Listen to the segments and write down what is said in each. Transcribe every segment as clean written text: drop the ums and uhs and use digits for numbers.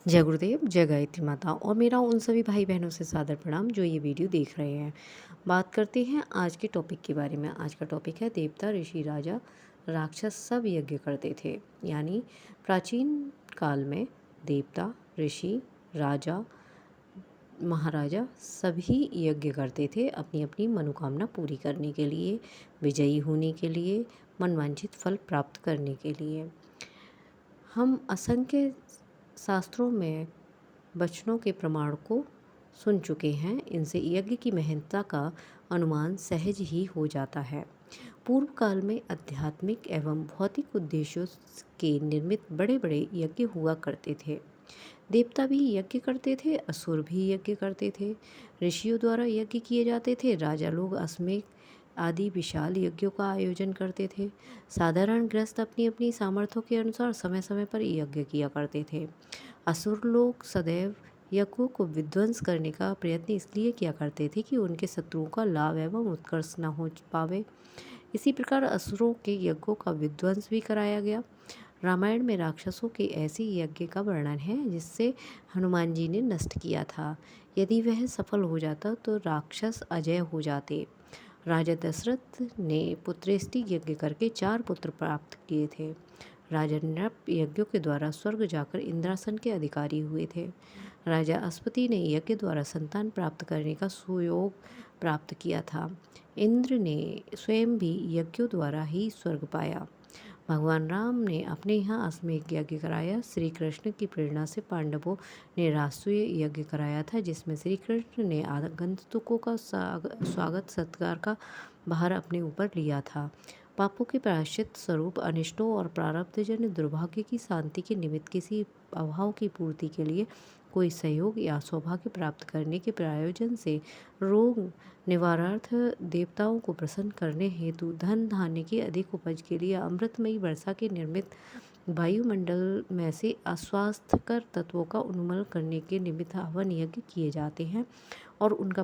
जय गुरुदेव, जय गायत्री माता और मेरा उन सभी भाई बहनों से सादर प्रणाम जो ये वीडियो देख रहे हैं। बात करते हैं आज के टॉपिक के बारे में। आज का टॉपिक है देवता, ऋषि, राजा, राक्षस सब यज्ञ करते थे। यानी प्राचीन काल में देवता, ऋषि, राजा, महाराजा सभी यज्ञ करते थे अपनी अपनी मनोकामना पूरी करने के लिए, विजयी होने के लिए, मनवांछित फल प्राप्त करने के लिए। हम असंख्य शास्त्रों में वचनों के प्रमाण को सुन चुके हैं। इनसे यज्ञ की महत्ता का अनुमान सहज ही हो जाता है। पूर्व काल में आध्यात्मिक एवं भौतिक उद्देश्यों के निर्मित बड़े बड़े यज्ञ हुआ करते थे। देवता भी यज्ञ करते थे, असुर भी यज्ञ करते थे, ऋषियों द्वारा यज्ञ किए जाते थे, राजा लोग अश्वमेध आदि विशाल यज्ञों का आयोजन करते थे। साधारण गृहस्थ अपनी अपनी सामर्थ्यों के अनुसार समय समय पर यज्ञ किया करते थे। असुर लोग सदैव यज्ञों को विध्वंस करने का प्रयत्न इसलिए किया करते थे कि उनके शत्रुओं का लाभ एवं उत्कर्ष न हो पावे। इसी प्रकार असुरों के यज्ञों का विध्वंस भी कराया गया। रामायण में राक्षसों के ऐसे यज्ञ का वर्णन है जिससे हनुमान जी ने नष्ट किया था। यदि वह सफल हो जाता तो राक्षस अजय हो जाते। राजा दशरथ ने पुत्रेष्टि यज्ञ करके 4 पुत्र प्राप्त किए थे। राजा नृप यज्ञों के द्वारा स्वर्ग जाकर इंद्रासन के अधिकारी हुए थे। राजा अश्वति ने यज्ञ द्वारा संतान प्राप्त करने का सुयोग प्राप्त किया था। इंद्र ने स्वयं भी यज्ञों द्वारा ही स्वर्ग पाया। भगवान राम ने अपने यहाँ अश्वमेध यज्ञ कराया। श्री कृष्ण की प्रेरणा से पांडवों ने राष्ट्रीय यज्ञ कराया था जिसमें श्री कृष्ण ने आगंतुकों का स्वागत सत्कार का भार अपने ऊपर लिया था। पापों के प्रायश्चित स्वरूप अनिष्टों और प्रारब्धजन्य दुर्भाग्य की शांति के निमित्त किसी अभाव की पूर्ति के लिए कोई सहयोग या सौभाग्य प्राप्त करने के प्रयोजन से रोग निवारार्थ देवताओं को प्रसन्न करने हेतु धन धान्य की अधिक उपज के लिए अमृतमयी वर्षा के निर्मित वायुमंडल में से अस्वास्थ्यकर तत्वों का उन्मूलन करने के निमित्त हवन यज्ञ किए जाते हैं और उनका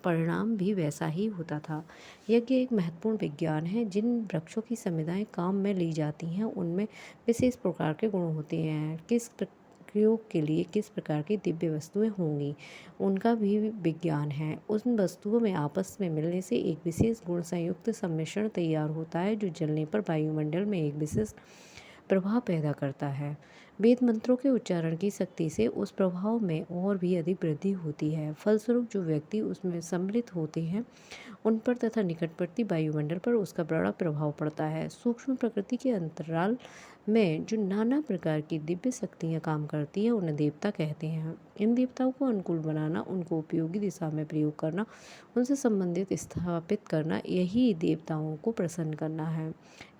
परिणाम भी वैसा ही होता था। यज्ञ एक महत्वपूर्ण विज्ञान है। जिन वृक्षों की संविदाएं काम में ली जाती हैं उनमें विशेष प्रकार के गुण होते हैं। किस प्रयोग के लिए किस प्रकार की दिव्य वस्तुएं होंगी उनका भी विज्ञान है। उन वस्तुओं में आपस में मिलने से एक विशेष गुण संयुक्त सम्मिश्रण तैयार होता है जो जलने पर वायुमंडल में एक विशेष प्रभाव पैदा करता है। वेद मंत्रों के उच्चारण की शक्ति से उस प्रभाव में और भी अधिक वृद्धि होती है। फलस्वरूप जो व्यक्ति उसमें सम्मिलित होते हैं उन पर तथा निकटवर्ती वायुमंडल पर उसका बड़ा प्रभाव पड़ता है। सूक्ष्म प्रकृति के अंतराल में जो नाना प्रकार की दिव्य शक्तियाँ काम करती हैं उन्हें देवता कहते हैं। इन देवताओं को अनुकूल बनाना, उनको उपयोगी दिशा में प्रयोग करना, उनसे संबंधित स्थापित करना, यही देवताओं को प्रसन्न करना है।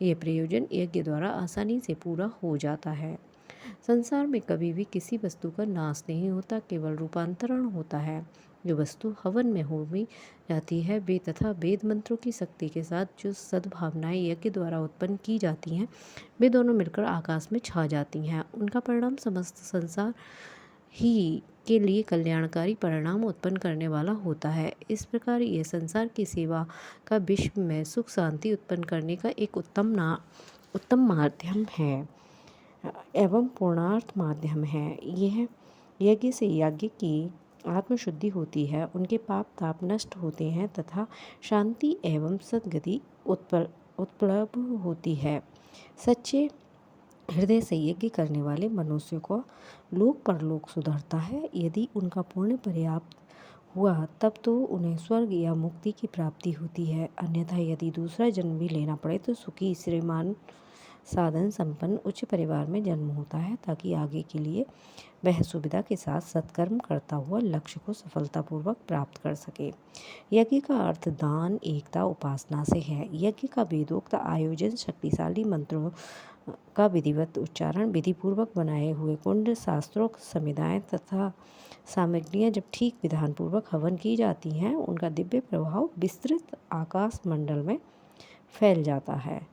यह प्रयोजन यज्ञ द्वारा आसानी से पूरा हो जाता है। संसार में कभी भी किसी वस्तु का नाश नहीं होता, केवल रूपांतरण होता है। जो वस्तु हवन में होमी जाती है वे तथा वेद मंत्रों की शक्ति के साथ जो सद्भावनाएं यज्ञ द्वारा उत्पन्न की जाती हैं वे दोनों मिलकर आकाश में छा जाती हैं। उनका परिणाम समस्त संसार ही के लिए कल्याणकारी परिणाम उत्पन्न करने वाला होता है। इस प्रकार यह संसार की सेवा का विश्व में सुख शांति उत्पन्न करने का एक उत्तम माध्यम है एवं पूर्णार्थ माध्यम है। यह यज्ञ से याज्ञ की आत्मशुद्धि होती है, उनके पाप ताप नष्ट होते हैं तथा शांति एवं सद्गति उपलब्ध होती है। सच्चे हृदय से यज्ञ करने वाले मनुष्य को लोक परलोक सुधरता है। यदि उनका पुण्य पर्याप्त हुआ तब तो उन्हें स्वर्ग या मुक्ति की प्राप्ति होती है। अन्यथा यदि दूसरा जन्म भी लेना पड़े तो सुखी श्रीमान साधन संपन्न उच्च परिवार में जन्म होता है ताकि आगे के लिए वह सुविधा के साथ सत्कर्म करता हुआ लक्ष्य को सफलतापूर्वक प्राप्त कर सके। यज्ञ का अर्थ दान, एकता, उपासना से है। यज्ञ का वेदोक्त आयोजन, शक्तिशाली मंत्रों का विधिवत उच्चारण, विधिपूर्वक बनाए हुए कुंड, शास्त्रोक्त संविधाएं तथा सामग्रियां जब ठीक विधानपूर्वक हवन की जाती हैं उनका दिव्य प्रभाव विस्तृत आकाश मंडल में फैल जाता है।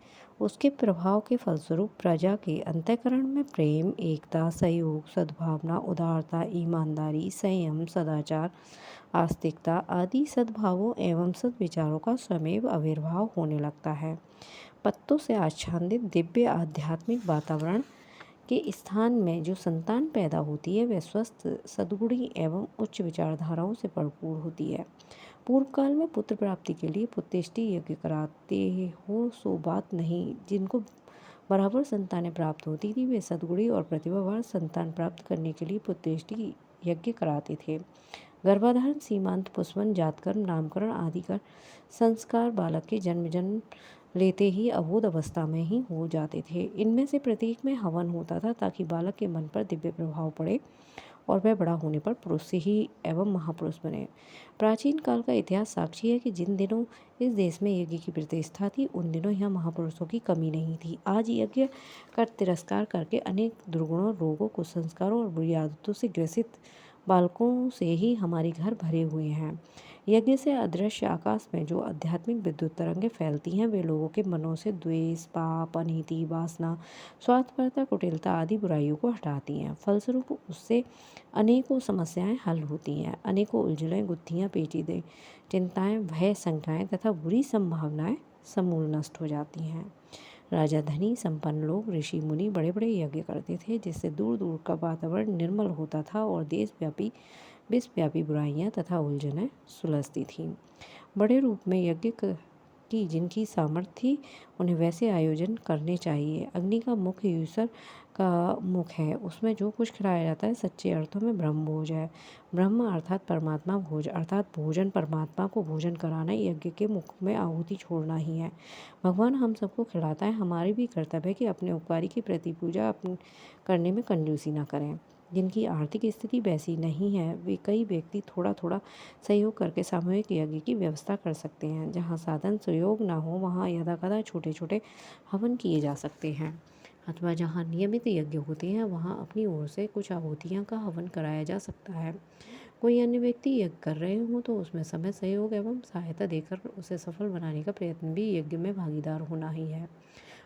उसके प्रभाव के फलस्वरूप प्रजा के अंतःकरण में प्रेम, एकता, सहयोग, सद्भावना, उदारता, ईमानदारी, संयम, सदाचार, आस्तिकता आदि सद्भावों एवं सद्विचारों का स्वमेव आविर्भाव होने लगता है। पत्तों से आच्छादित दिव्य आध्यात्मिक वातावरण के स्थान में जो संतान पैदा होती है वह स्वस्थ, सद्गुणी एवं उच्च विचारधाराओं से भरपूर होती है। पूर्व काल में पुत्र प्राप्ति के लिए पुत्रेष्टि यज्ञ कराते हो सो बात नहीं। जिनको बराबर संतानें प्राप्त होती थी वे सद्गुणी और प्रतिभावान संतान प्राप्त करने के लिए पुत्रेष्टि यज्ञ कराते थे। गर्भाधारण, सीमांत, पुंसवन, जातकर्म, नामकरण आदि का संस्कार बालक के जन्म लेते ही अबोध अवस्था में ही हो जाते थे। इनमें से प्रत्येक में हवन होता था ताकि बालक के मन पर दिव्य प्रभाव पड़े और वह बड़ा होने पर पुरुष से ही एवं महापुरुष बने। प्राचीन काल का इतिहास साक्षी है कि जिन दिनों इस देश में यज्ञ की प्रतिष्ठा थी उन दिनों यहाँ महापुरुषों की कमी नहीं थी। आज यज्ञ का तिरस्कार करके अनेक दुर्गुणों, रोगों, कुसंस्कारों और बुरी आदतों से ग्रसित बालकों से ही हमारे घर भरे हुए हैं। यज्ञ से अदृश्य आकाश में जो आध्यात्मिक विद्युत तरंगें फैलती हैं वे लोगों के मनों से द्वेष, पाप, अनीति, वासना, स्वार्थपरता, कुटिलता आदि बुराइयों को हटाती हैं। फलस्वरूप उससे अनेकों समस्याएं हल होती हैं, अनेकों उलझनें, गुत्थियां, पेचीदे चिंताएं, भय, शंकाएं तथा बुरी संभावनाएं समूल नष्ट हो जाती हैं। राजा, धनी, संपन्न लोग, ऋषि, मुनि बड़े बड़े यज्ञ करते थे जिससे दूर दूर का वातावरण निर्मल होता था और देशव्यापी विश्वव्यापी बुराइयां तथा उलझनें सुलझती थीं। बड़े रूप में यज्ञ की जिनकी सामर्थ्य थी उन्हें वैसे आयोजन करने चाहिए। अग्नि का मुख ईश्वर का मुख है, उसमें जो कुछ खिलाया जाता है सच्चे अर्थों में ब्रह्म भोज है। ब्रह्म अर्थात परमात्मा, भोज अर्थात भोजन, परमात्मा को भोजन कराना, यज्ञ के मुख में आहुति छोड़ना ही है। भगवान हम सबको खिलाता है, हमारी भी कर्तव्य है कि अपने उपकारी की प्रति पूजा करने में कंजूसी न करें। जिनकी आर्थिक स्थिति वैसी नहीं है वे कई व्यक्ति थोड़ा थोड़ा सहयोग करके सामूहिक यज्ञ की व्यवस्था कर सकते हैं। जहाँ साधन सहयोग ना हो वहाँ यदाकदा छोटे छोटे हवन किए जा सकते हैं, अथवा जहाँ नियमित यज्ञ होते हैं वहाँ अपनी ओर से कुछ आहुतियाँ का हवन कराया जा सकता है। कोई अन्य व्यक्ति यज्ञ कर रहे हों तो उसमें समय, सहयोग एवं सहायता देकर उसे सफल बनाने का प्रयत्न भी यज्ञ में भागीदार होना ही है।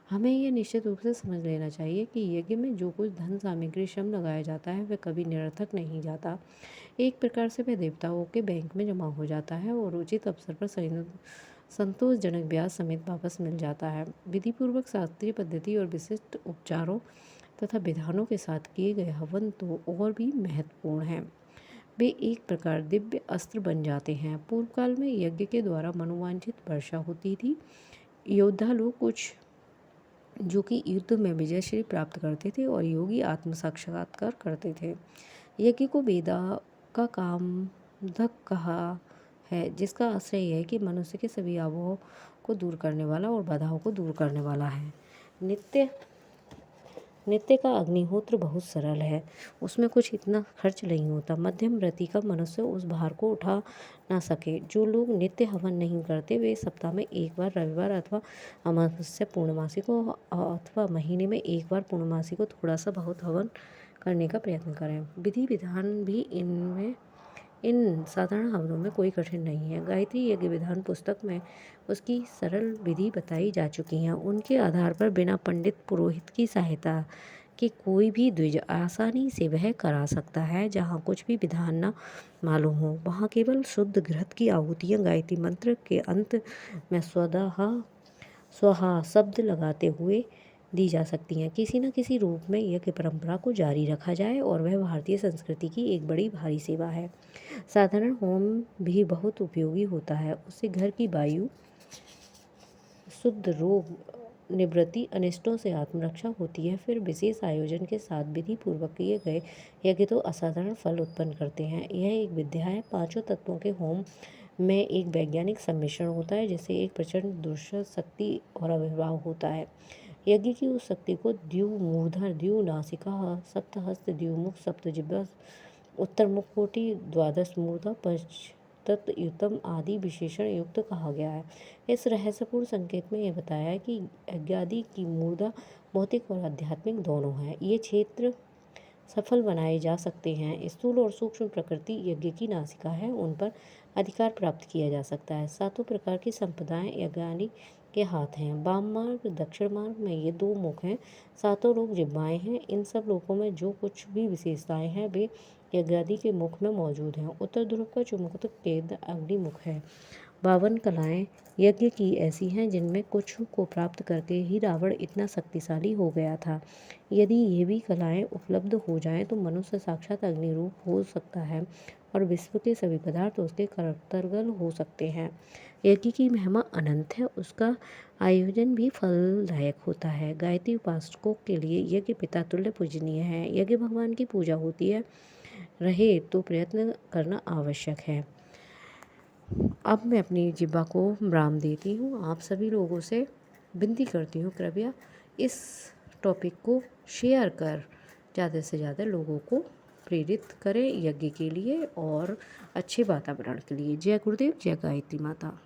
हमें यह निश्चित रूप से समझ लेना चाहिए कि यज्ञ में जो कुछ धन, सामग्री, श्रम लगाया जाता है वह कभी निरर्थक नहीं जाता। एक प्रकार से वह देवताओं के बैंक में जमा हो जाता है और उचित अवसर पर संतोषजनक ब्याज समेत वापस मिल जाता है। विधिपूर्वक, शास्त्रीय पद्धति और विशिष्ट उपचारों तथा विधानों के साथ किए गए हवन तो और भी महत्वपूर्ण हैं। वे एक प्रकार दिव्य अस्त्र बन जाते हैं। पूर्व काल में यज्ञ के द्वारा मनोवांछित वर्षा होती थी। योद्धा लोग कुछ जो कि युद्ध में विजयश्री प्राप्त करते थे और योगी आत्म साक्षात्कार करते थे। यज्ञ को वेदा का कामधक कहा है, जिसका आश्रय यह है कि मनुष्य के सभी आवों को दूर करने वाला और बाधाओं को दूर करने वाला है। नित्य का अग्निहोत्र बहुत सरल है, उसमें कुछ इतना खर्च नहीं होता। मध्यम वृत्ति का मनुष्य उस भार को उठा ना सके। जो लोग नित्य हवन नहीं करते वे सप्ताह में एक बार रविवार अथवा अमावस्या पूर्णमासी को अथवा महीने में एक बार पूर्णमासी को थोड़ा सा बहुत हवन करने का प्रयत्न करें। विधि विधान भी इन साधारण हवनों में कोई कठिन नहीं है। गायत्री यज्ञ विधान पुस्तक में उसकी सरल विधि बताई जा चुकी हैं। उनके आधार पर बिना पंडित पुरोहित की सहायता के कोई भी द्विज आसानी से वह करा सकता है। जहाँ कुछ भी विधान न मालूम हो वहाँ केवल शुद्ध घृत की आहुतियाँ गायत्री मंत्र के अंत में स्वाहा शब्द लगाते हुए दी जा सकती हैं। किसी न किसी रूप में यज्ञ परंपरा को जारी रखा जाए और वह भारतीय संस्कृति की एक बड़ी भारी सेवा है। साधारण होम भी बहुत उपयोगी होता है, उससे घर की वायु शुद्ध, रोग निवृत्ति, अनिष्टों से आत्मरक्षा होती है। फिर विशेष आयोजन के साथ विधि पूर्वक किए गए यज्ञ तो असाधारण फल उत्पन्न करते हैं। यह एक विद्या है। पांचों तत्वों के होम में एक वैज्ञानिक सम्मिश्रण होता है जिससे एक प्रचंड दुष्ट शक्ति और आविर्भाव होता है। यज्ञ की उस शक्ति को द्यू मूर्धर, द्यू नासिका, सप्तहस्त, द्युमुख, सप्तजिह्वा, उत्तर मुखकोटि, द्वादश मूर्धा, पंचतत्युतम आदि विशेषण युक्त कहा गया है। इस रहस्यपूर्ण संकेत में यह बताया है कि यज्ञादि की मूर्धा भौतिक और आध्यात्मिक दोनों है। ये क्षेत्र सफल बनाए जा सकते हैं। स्थूल और सूक्ष्म प्रकृति यज्ञ की नासिका है, उन पर अधिकार प्राप्त किया जा सकता है। सातों प्रकार की संपदाएं यज्ञादि के हाथ हैं। वाम मार्ग, दक्षिण मार्ग में ये दो मुख हैं। सातों लोक जिह्वाएं हैं। इन सब लोकों में जो कुछ भी विशेषताएं हैं वे यज्ञादि के मुख में मौजूद हैं। उत्तर ध्रुव का जो मुक्त केंद्र अग्निमुख है 52 कलाएं यज्ञ की ऐसी हैं जिनमें कुछ को प्राप्त करके ही रावण इतना शक्तिशाली हो गया था। यदि ये भी कलाएं उपलब्ध हो जाएं तो मनुष्य साक्षात अग्निरूप हो सकता है और विश्व के सभी पदार्थ उसके करतलगत हो सकते हैं। यज्ञ की महिमा अनंत है, उसका आयोजन भी फलदायक होता है। गायत्री उपासकों के लिए यज्ञ पिता तुल्य पूजनीय है। यज्ञ भगवान की पूजा होती है रहे तो प्रयत्न करना आवश्यक है। अब मैं अपनी जिह्वा को विराम देती हूँ। आप सभी लोगों से विनती करती हूँ, कृपया इस टॉपिक को शेयर कर ज़्यादा से ज़्यादा लोगों को प्रेरित करें यज्ञ के लिए और अच्छे वातावरण के लिए। जय गुरुदेव, जय गायत्री माता।